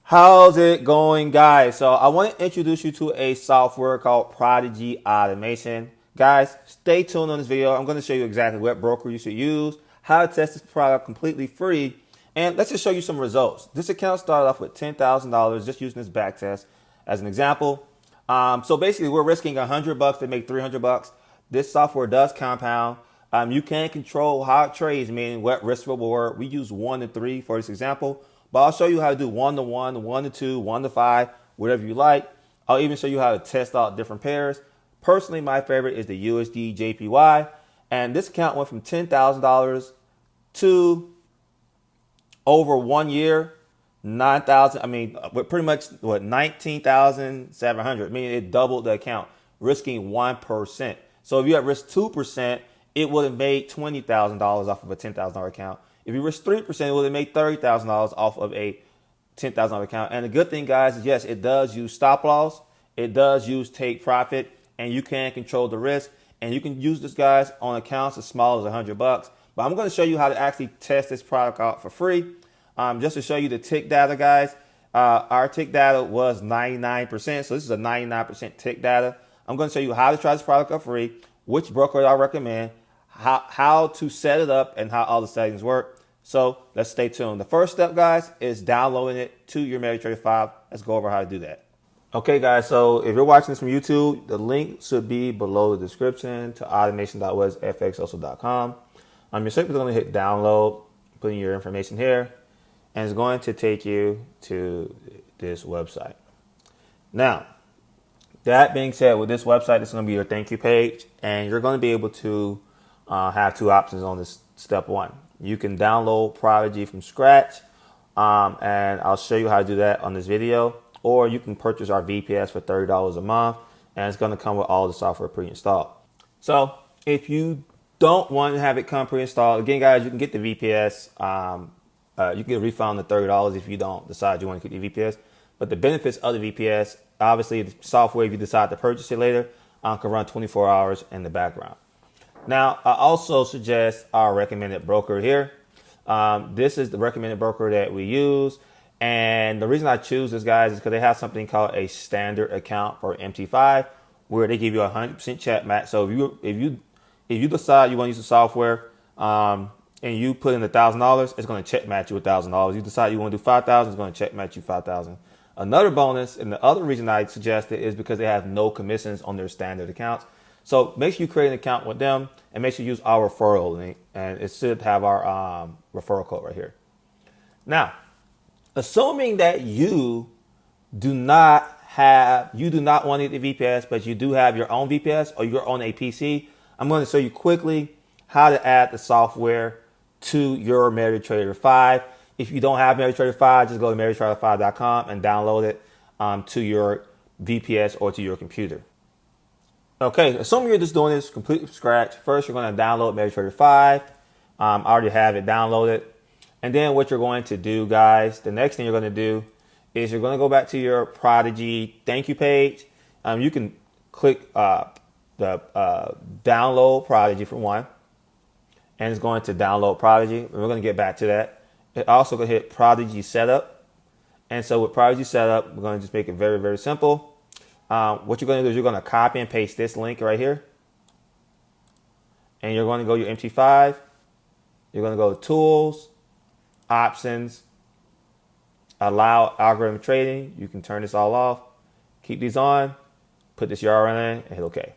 How's it going, guys? So I want to introduce you to a software called Prodigy Automation. Guys, stay tuned on this video. I'm going to show you exactly what broker you should use, how to test this product completely free, and let's just show you some results. This account started off with $10,000 just using this back test as an example. So basically, we're risking $100 to make $300. This software does compound. You can control how it trades, meaning what risk reward. We use 1 to 3 for this example. But I'll show you how to do 1 to 1, 1 to 2, 1 to 5, whatever you like. I'll even show you how to test out different pairs. Personally, my favorite is the USD JPY. And this account went from $10,000 to over 1 year, 9,000. Pretty much what, 19,700. Meaning it doubled the account, risking 1%. So if you had risked 2%, it would have made $20,000 off of a $10,000 account. If you risk 3%, it would have made $30,000 off of a $10,000 account. And the good thing, guys, is yes, it does use stop loss. It does use take profit, and you can control the risk. And you can use this, guys, on accounts as small as $100. But I'm going to show you how to actually test this product out for free. Just to show you the tick data, guys. Our tick data was 99%. So this is a 99% tick data. I'm going to show you how to try this product out free, which broker I recommend, how to set it up, and how all the settings work. So let's stay tuned. The first step, guys, is downloading it to your MetaTrader 5. Let's go over how to do that. Okay, guys, so if you're watching this from YouTube, the link should be below the description to automation.wesfxhustle.com. You're simply going to hit download, put in your information here, and it's going to take you to this website. Now, that being said, with this website, it's going to be your thank you page, and you're going to be able to have two options on this step one. You can download Prodigy from scratch, and I'll show you how to do that on this video. Or you can purchase our VPS for $30 a month, and it's going to come with all the software pre-installed. So if you don't want to have it come pre-installed, again, guys, you can get the VPS. You can get a refund of $30 if you don't decide you want to get the VPS. But the benefits of the VPS, obviously, the software, if you decide to purchase it later, can run 24 hours in the background. Now, I also suggest our recommended broker here. This is the recommended broker that we use. And the reason I choose this, guys, is because they have something called a standard account for MT5, where they give you 100% check match. So if you decide you want to use the software and you put in $1,000, it's going to check match you $1,000. You decide you want to do 5,000, it's going to check match you 5,000. Another bonus, and the other reason I suggest it, is because they have no commissions on their standard accounts. So make sure you create an account with them, and make sure you use our referral link, and it should have our referral code right here. Now, assuming that you do not want to get the VPS, but you do have your own VPS or you're on a PC, I'm going to show you quickly how to add the software to your MetaTrader 5. If you don't have MetaTrader 5, just go to MetaTrader5.com and download it to your VPS or to your computer. Okay, assuming you're just doing this completely from scratch, first you're going to download MetaTrader 5. I already have it downloaded. And then what you're going to do, guys, the next thing you're going to do is you're going to go back to your Prodigy thank you page. You can click the download Prodigy for one, and it's going to download Prodigy. And we're going to get back to that. It also going to hit Prodigy setup. And so with Prodigy setup, we're going to just make it very, very simple. What you're going to do is you're going to copy and paste this link right here. And you're going to go to your MT5. You're going to go to Tools, Options, Allow Algorithm Trading. You can turn this all off. Keep these on. Put this URL in and hit OK.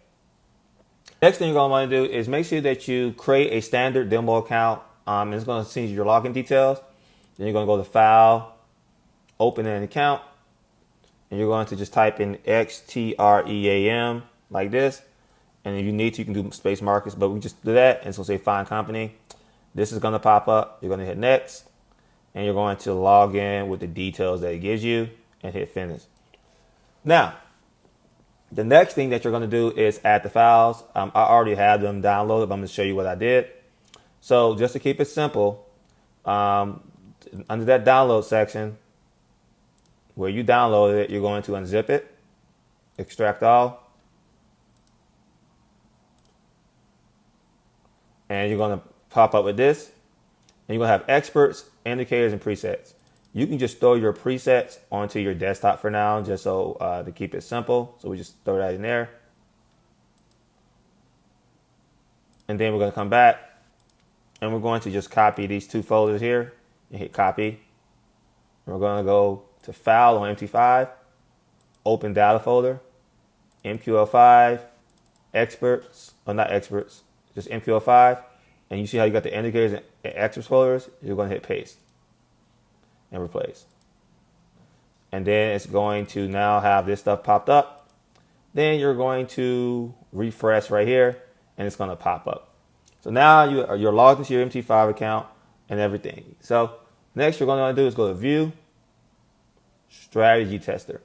Next thing you're going to want to do is make sure that you create a standard demo account. And it's going to send you your login details. Then you're going to go to File, Open an account. And you're going to just type in XTREAM like this. And if you need to, you can do space markers, but we just do that. And it's going to say Find Company. This is going to pop up. You're going to hit Next. And you're going to log in with the details that it gives you and hit Finish. Now, the next thing that you're going to do is add the files. I already have them downloaded, but I'm going to show you what I did. So just to keep it simple, under that download section, where you downloaded it, you're going to unzip it, extract all, and you're going to pop up with this, and you're going to have experts, indicators, and presets. You can just throw your presets onto your desktop for now, just so to keep it simple. So we just throw that in there. And then we're going to come back and we're going to just copy these two folders here and hit copy. And we're going to go to file on MT5, open data folder, MQL5, experts, or not experts, just MQL5. And you see how you got the indicators and experts folders. You're going to hit paste and replace. And then it's going to now have this stuff popped up. Then you're going to refresh right here and it's going to pop up. So now you're logged into your MT5 account and everything. So next you're going to do is go to view, strategy tester.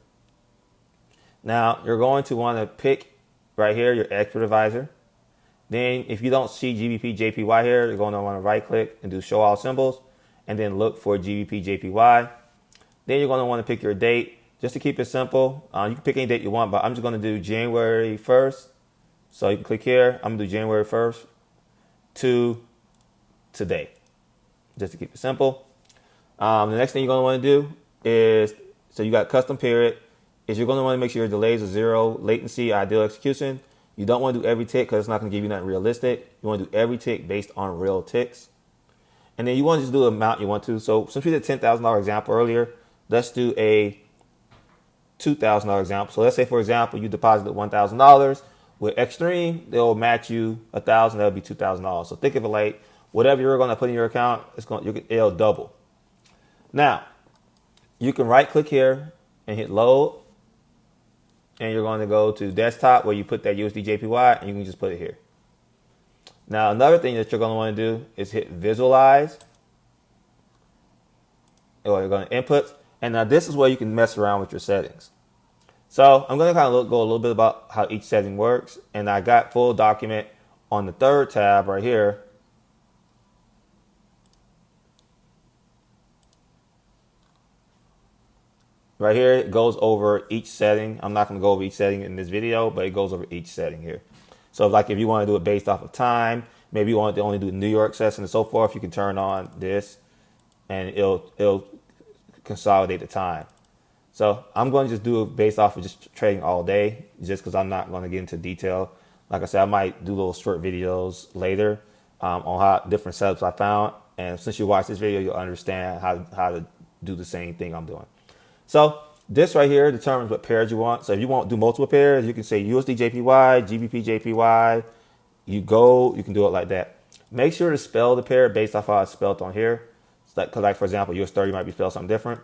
Now you're going to want to pick right here your expert advisor. Then if you don't see GBP JPY here, you're going to want to right click and do show all symbols and then look for GBP JPY. Then you're going to want to pick your date just to keep it simple. You can pick any date you want, but I'm just going to do January 1st. So you can click here. I'm going to do January 1st to today, just to keep it simple. The next thing you're going to want to do is, so you got custom period, is you're going to want to make sure your delays are 0, latency, ideal execution. You don't want to do every tick because it's not going to give you nothing realistic. You want to do every tick based on real ticks. And then you want to just do the amount you want to. So since we did a $10,000 example earlier, let's do a $2,000 example. So let's say, for example, you deposited $1,000. With Extreme, they'll match you $1,000. That'll be $2,000. So think of it like whatever you're going to put in your account, it'll double. Now, you can right click here and hit load. And you're going to go to desktop where you put that USD JPY and you can just put it here. Now, another thing that you're going to want to do is hit visualize. Or you're going to inputs. And now this is where you can mess around with your settings. So I'm going to kind of go a little bit about how each setting works. And I got full document on the third tab right here. Right here, it goes over each setting. I'm not going to go over each setting in this video, but it goes over each setting here. So like if you want to do it based off of time, maybe you want to only do New York session and so forth, you can turn on this and it'll consolidate the time. So I'm going to just do it based off of just trading all day, just because I'm not going to get into detail. Like I said, I might do little short videos later on how different setups I found. And since you watch this video, you'll understand how to do the same thing I'm doing. So this right here determines what pairs you want. So if you want to do multiple pairs, you can say USD JPY, GBP JPY. You can do it like that. Make sure to spell the pair based off how it's spelled on here. Because like for example, US 30 might be spelled something different.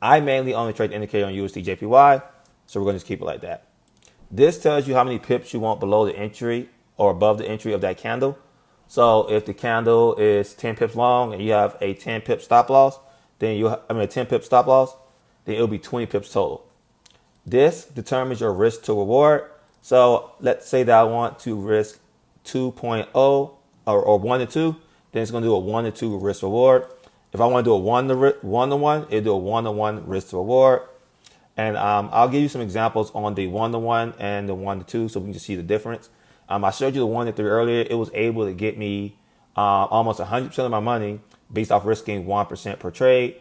I mainly only trade the indicator on USD JPY, so we're going to just keep it like that. This tells you how many pips you want below the entry or above the entry of that candle. So if the candle is 10 pips long and you have a 10 pip stop loss, then a 10 pip stop loss, then it'll be 20 pips total. This determines your risk to reward. So let's say that I want to risk 2.0 or 1 to 2, then it's going to do a 1 to 2 risk reward. If I want to do a 1 to 1, it'll do a 1 to 1 risk to reward. And I'll give you some examples on the 1 to 1 and the 1 to 2 so we can just see the difference. I showed you the 1 to 3 earlier. It was able to get me almost 100% of my money based off risking 1% per trade.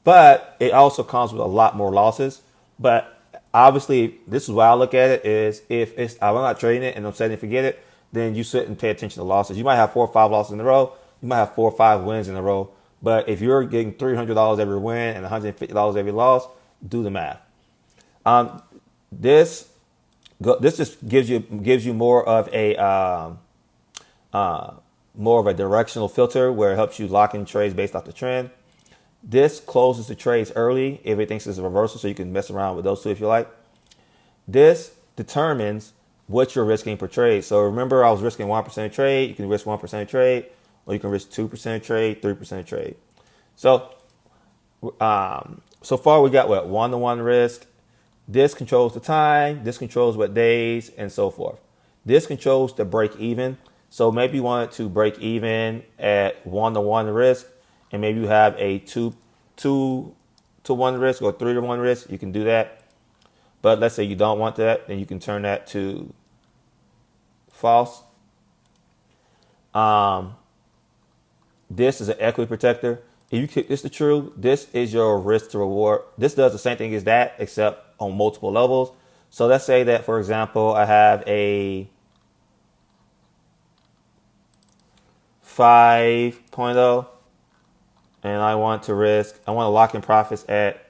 But it also comes with a lot more losses. But obviously, this is why I look at it is if I'm not trading it and I'm setting to forget it, then you sit and pay attention to losses. You might have 4 or 5 losses in a row. You might have 4 or 5 wins in a row. But if you're getting $300 every win and $150 every loss, do the math. This just gives you more of a directional filter where it helps you lock in trades based off the trend. This closes the trades early if it thinks it's a reversal, so you can mess around with those two if you like. This determines what you're risking per trade. So remember, I was risking 1% a trade. You can risk 1% a trade, or you can risk 2% a trade, 3% a trade. So so far we got what 1 to 1 risk. This controls the time. This controls what days and so forth. This controls the break even. So maybe you want to break even at 1 to 1 risk, and maybe you have a 2 to 1 risk or 3 to 1 risk. You can do that. But let's say you don't want that, then you can turn that to false. This is an equity protector. If you keep this to true, this is your risk to reward. This does the same thing as that, except on multiple levels. So let's say that, for example, I have a 5.0 and I want to lock in profits at,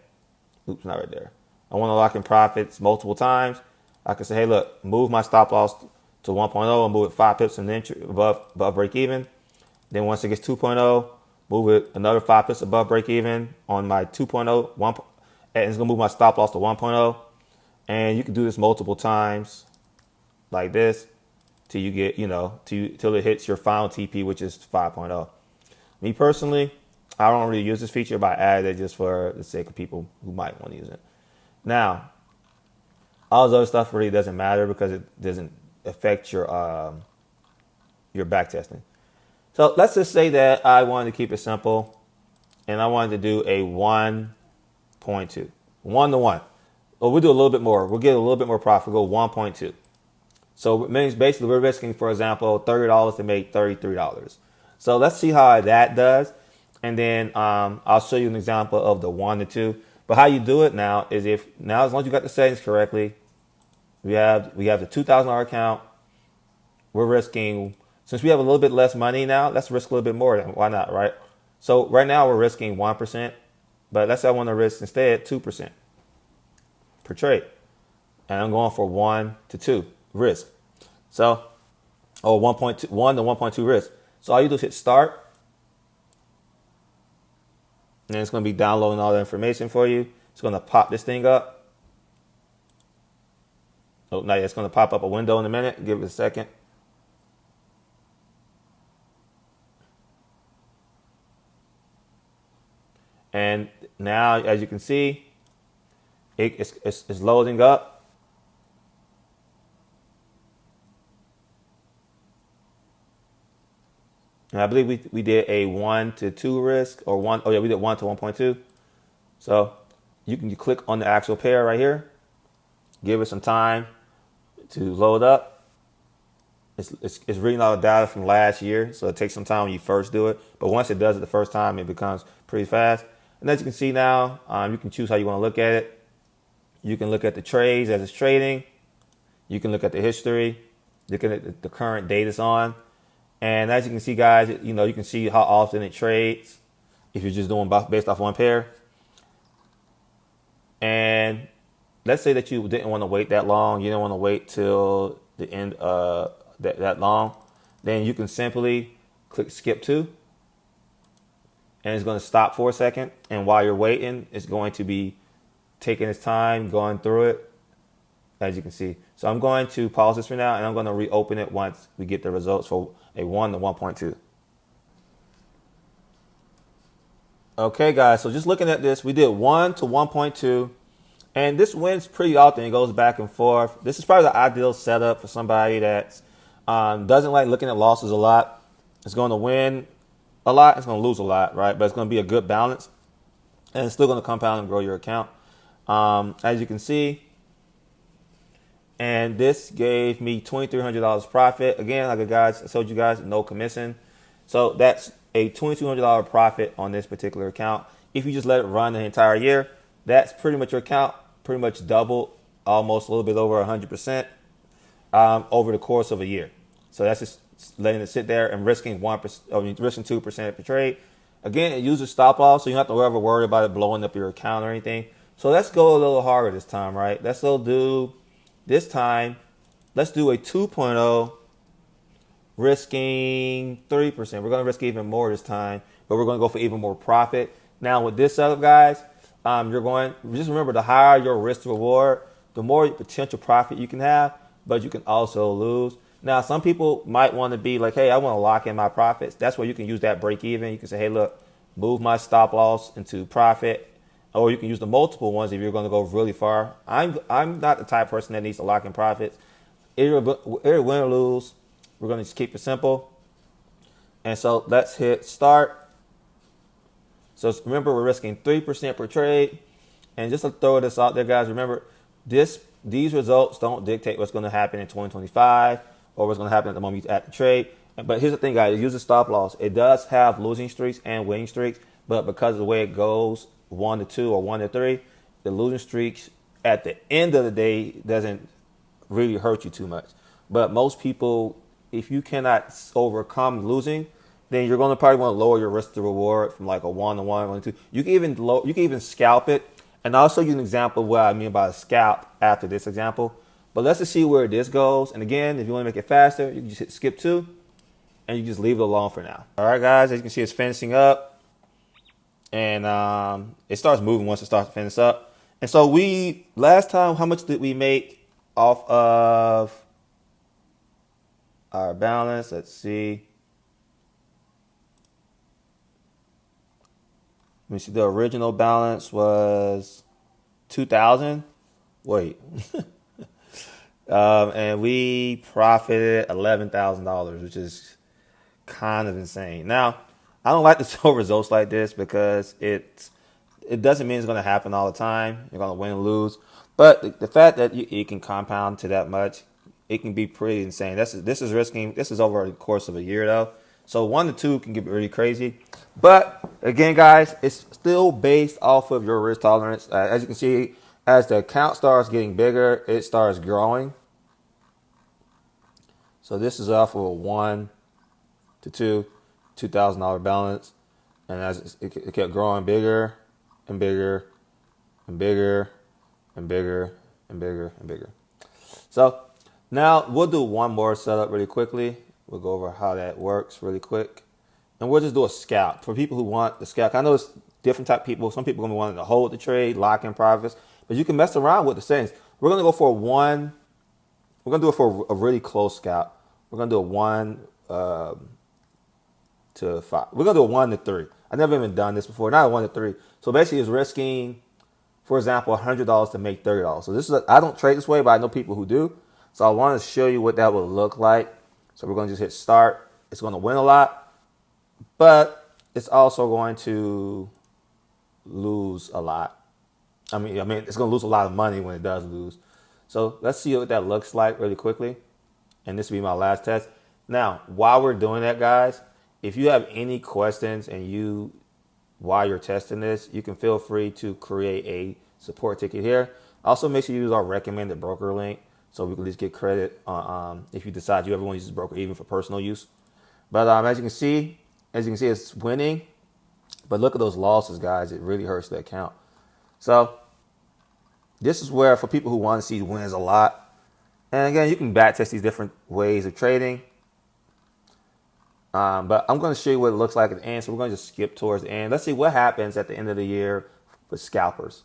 oops, not right there. I want to lock in profits multiple times. I can say, hey, look, move my stop loss to 1.0 and move it 5 pips and entry above break even. Then once it gets 2.0, move it another 5 pips above break even on my 2.0, and it's gonna move my stop loss to 1.0. And you can do this multiple times like this till you get, till it hits your final TP, which is 5.0. Me personally, I don't really use this feature, but I added it just for the sake of people who might want to use it. Now, all this other stuff really doesn't matter because it doesn't affect your back testing. So let's just say that I wanted to keep it simple and I wanted to do a 1.2, 1-to-1. Well, we'll do a little bit more. We'll get a little bit more profit. We'll go 1.2. So it means basically we're risking, for example, $30 to make $33. So let's see how that does. And then I'll show you an example of the 1 to 2. But how you do it now is as long as you got the settings correctly, we have the $2,000 account. We're risking, since we have a little bit less money now, let's risk a little bit more. Why not, right? So right now we're risking 1%, but let's say I want to risk instead 2% per trade. And I'm going for 1 to 2 risk. So, 1 to 1.2 risk. So all you do is hit start. And it's going to be downloading all the information for you. It's going to pop this thing up. Oh, not yet. It's going to pop up a window in a minute. Give it a second. And now, as you can see, it's loading up. And I believe we did a 1 to 2 risk, or one. Oh yeah, we did 1 to 1.2. So you can click on the actual pair right here. Give it some time to load up. It's reading all the data from last year, so it takes some time when you first do it. But once it does it the first time, it becomes pretty fast. And as you can see now, you can choose how you want to look at it. You can look at the trades as it's trading. You can look at the history. Looking at the current date it's on. And as you can see, guys, you can see how often it trades if you're just doing based off one pair. And let's say that you didn't want to wait that long. You didn't want to wait till the end that long. Then you can simply click skip to. And it's going to stop for a second. And while you're waiting, it's going to be taking its time, going through it, as you can see. So I'm going to pause this for now, and I'm going to reopen it once we get the results for a 1 to 1.2. Okay, guys, so just looking at this, we did 1 to 1.2, and this wins pretty often. It goes back and forth. This is probably the ideal setup for somebody that doesn't like looking at losses a lot. It's going to win a lot. It's going to lose a lot, right? But it's going to be a good balance, and it's still going to compound and grow your account. As you can see, and this gave me $2,300 profit. Again, like I told you guys, no commission. So that's a $2,200 profit on this particular account. If you just let it run the entire year, that's pretty much your account, pretty much doubled, almost a little bit over 100% over the course of a year. So that's just letting it sit there and risking 1%, risking 2% per trade. Again, it uses stop loss, so you don't have to ever worry about it blowing up your account or anything. So let's go a little harder this time, right? Let's do a 2.0, risking 3%. We're going to risk even more this time, but we're going to go for even more profit. Now with this setup, guys, just remember, the higher your risk to reward, the more potential profit you can have, but you can also lose. Now, some people might want to be like, hey, I want to lock in my profits. That's where you can use that break even. You can say, hey, look, move my stop loss into profit. Or you can use the multiple ones if you're going to go really far. I'm not the type of person that needs to lock in profits. Either win or lose, we're going to just keep it simple. And so let's hit start. So remember, we're risking 3% per trade. And just to throw this out there, guys, remember, these results don't dictate what's going to happen in 2025 or what's going to happen at the moment you at the trade. But here's the thing, guys. It uses stop loss. It does have losing streaks and winning streaks. but because of the way it goes, 1 to 2 or 1 to 3, the losing streaks at the end of the day doesn't really hurt you too much. But most people, if you cannot overcome losing, then you're going to probably want to lower your risk to reward from like a 1 to 1, 1 to 2. You can even scalp it. And I'll show you an example of what I mean by a scalp after this example. But let's just see where this goes. And again, if you want to make it faster, you can just hit skip to, and you just leave it alone for now. All right, guys, as you can see, it's finishing up, and it starts moving once it starts to finish up. And so last time, how much did we make off of our balance? Let's see. Let me see. The original balance was 2,000. Wait. And we profited $11,000, which is kind of insane. Now, I don't like to show results like this because it doesn't mean it's going to happen all the time. You're going to win and lose. But the fact that you can compound to that much, it can be pretty insane. This is risking. This is over the course of a year, though. So 1 to 2 can get really crazy. But again, guys, it's still based off of your risk tolerance. As you can see, as the account starts getting bigger, it starts growing. So this is off of a 1 to 2, $2,000 balance. And as it kept growing bigger and bigger and bigger and bigger and bigger and bigger. So now we'll do one more setup really quickly. We'll go over how that works really quick. And we'll just do a scalp. For people who want the scalp, I know it's different type of people. Some people are going to want to hold the trade, lock in profits. But you can mess around with the settings. We're going to go for we're going to do it for a really close scalp. We're going to do a 1 to 5. We're going to do a 1 to 3. I've never even done this before. Not a 1 to 3. So basically it's risking, for example, $100 to make $30. So I don't trade this way, but I know people who do. So I want to show you what that would look like. So we're going to just hit start. It's going to win a lot, but it's also going to lose a lot. I mean, it's going to lose a lot of money when it does lose. So let's see what that looks like really quickly. And this will be my last test. Now, while we're doing that, guys, if you have any questions and while you're testing this, you can feel free to create a support ticket here. Also, make sure you use our recommended broker link so we can at least get credit if you decide you ever want to use this broker, even for personal use. But as you can see, it's winning. But look at those losses, guys. It really hurts the account. So this is where, for people who want to see wins a lot, and again, you can backtest these different ways of trading. But I'm going to show you what it looks like at the end. So we're going to just skip towards the end. Let's see what happens at the end of the year with scalpers.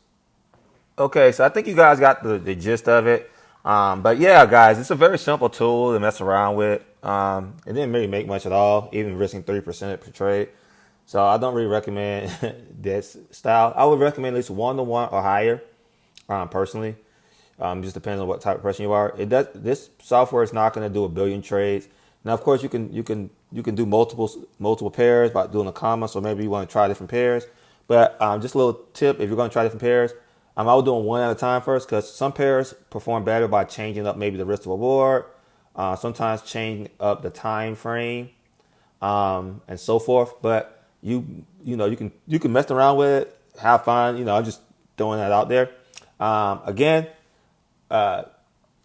Okay, so I think you guys got the gist of it. But yeah, guys, it's a very simple tool to mess around with. It didn't really make much at all, even risking 3% per trade. So I don't really recommend this style. I would recommend at least 1 to 1 or higher, personally. It just depends on what type of person you are. This software is not going to do a billion trades. Now, of course, you can do multiple pairs by doing a comma. So maybe you want to try different pairs. But just a little tip: if you're going to try different pairs, I would do them one at a time first, because some pairs perform better by changing up maybe the risk to reward, sometimes changing up the time frame, and so forth. But you can mess around with it, have fun. I'm just throwing that out there. Again,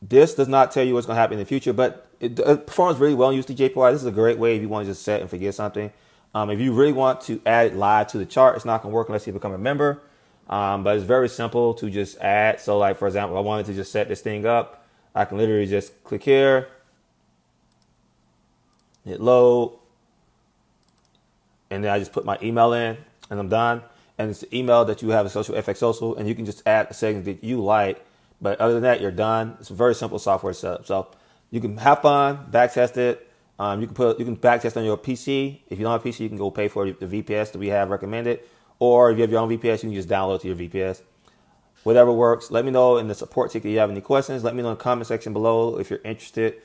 this does not tell you what's going to happen in the future, but it performs really well in USD This is a great way if you want to just set and forget something. If you really want to add it live to the chart, it's not going to work unless you become a member. But it's very simple to just add. So like, for example, I wanted to just set this thing up. I can literally just click here, hit load, and then I just put my email in and I'm done. And it's the email that you have in Social FX Social, and you can just add the settings that you like. But other than that, you're done. It's a very simple software setup. So you can have fun, backtest it. You can backtest on your PC. If you don't have a PC, you can go pay for the VPS that we have recommended. Or if you have your own VPS, you can just download it to your VPS. Whatever works. Let me know in the support ticket if you have any questions. Let me know in the comment section below if you're interested.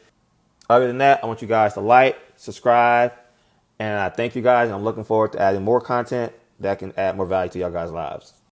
Other than that, I want you guys to like, subscribe, and I thank you guys. I'm looking forward to adding more content that can add more value to y'all guys' lives.